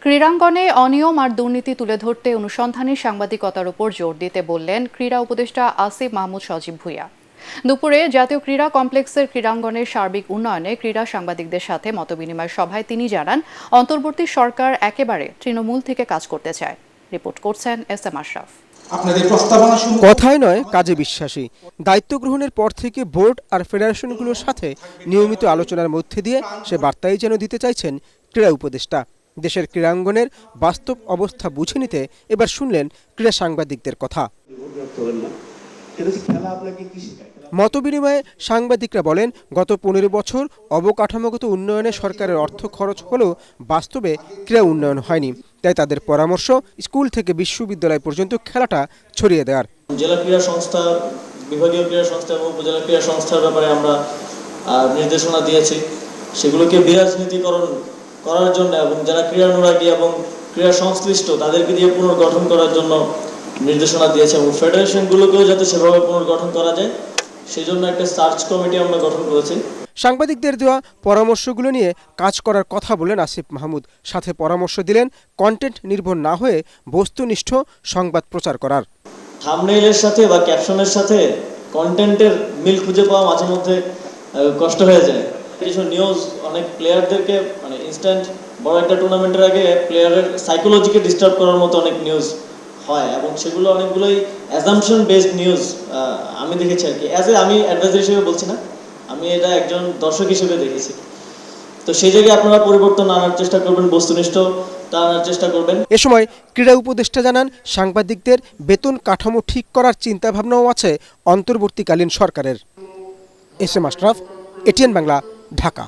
ক্রীড়াঙ্গনে অনিয়ম আর দুর্নীতি তুলে ধরতে অনুসন্ধানী সাংবাদিকতার উপর জোর দিতে বললেন ক্রীড়া উপদেষ্টা আসিফ মাহমুদ সজীব ভুঁইয়া। দুপুরে জাতীয় ক্রীড়া কমপ্লেক্সের ক্রীড়াঙ্গনের সার্বিক উন্নয়নে ক্রীড়া সাংবাদিকদের সাথে মতবিনিময় সভায় তিনি জানান, অন্তর্বর্তী সরকার একেবারে তৃণমূল থেকে কাজ করতে চায়। রিপোর্ট করছেন SM আশরাফ। কথায় নয়, কাজে বিশ্বাসী। দায়িত্ব গ্রহণের পর থেকে বোর্ড আর ফেডারেশনগুলোর সাথে নিয়মিত আলোচনার মধ্যে দিয়ে সে বার্তাই যেন দিতে চাইছেন ক্রীড়া উপদেষ্টা। দেশের ক্রীড়াঙ্গনের বাস্তব অবস্থা বুঝে নিতে এবার শুনলেন ক্রীড়া সাংবাদিকদের কথা। মতবিনিময়ে সাংবাদিকরা বলেন, গত 15 বছর অবকাঠামোগত উন্নয়নে সরকারের অর্থ খরচ হলেও বাস্তবে ক্রীড়া উন্নয়ন হয়নি। তাই তাদের পরামর্শ, স্কুল থেকে বিশ্ববিদ্যালয় পর্যন্ত খেলাটা ছড়িয়ে দেওয়ার। জেলা ক্রীড়া সংস্থা, বিভাগীয় ক্রীড়া সংস্থা এবং উপজেলা ক্রীড়া সংস্থার ব্যাপারে আমরা নির্দেশনা দিয়েছি। সেগুলোকে বিরাজনীতিকরণ করার জন্য এবং যারা ক্রীড়ানুরাগী এবং ক্রীড়া সংশ্লিষ্ট তাদেরকে দিয়ে পুনর্গঠন করার জন্য নির্দেশনা দিয়েছে এবং ফেডারেশনগুলোকেও যাতে সেভাবে পুনর্গঠন করা যায় সেই জন্য একটা সার্চ কমিটি আমরা গঠন করেছি। সাংবাদিকদের দেওয়া পরামর্শগুলো নিয়ে কাজ করার কথা বলেন আসিফ মাহমুদ। সাথে পরামর্শ দিলেন কন্টেন্ট নির্ভর না হয়ে বস্তুনিষ্ঠ সংবাদ প্রচার করার। থাম্বনেইলের সাথে বা ক্যাপশনের সাথে কন্টেন্টের মিল খুঁজে পাওয়া মাঝে মধ্যে কষ্ট হয়ে যায়। কিছু নিউজ অনেক প্লেয়ারদেরকে মানে ইনস্ট্যান্ট বড় একটা টুর্নামেন্টের আগে প্লেয়ারের সাইকোলজিকে ডিস্টার্ব করার মতো অনেক নিউজ হয় এবং সেগুলো অনেকগুলোই অ্যাজাম্পশন বেসড নিউজ আমি দেখেছি আর কি। আমি অ্যাডভাইজার হিসেবে বলছি না, আমি এটা একজন দর্শক হিসেবে দেখেছি। তো সেই জায়গায় আপনারা পরিবর্তন আনার চেষ্টা করবেন, বস্তুনিষ্ঠতা আনার চেষ্টা করবেন। এ সময় ক্রীড়া উপদেষ্টা জানান, সাংবাদিকদের বেতন কাঠামো ঠিক করার চিন্তাভাবনাও আছে অন্তর্বর্তীকালীন সরকারের। SM Ashraf, ATN Bangla, Dhaka.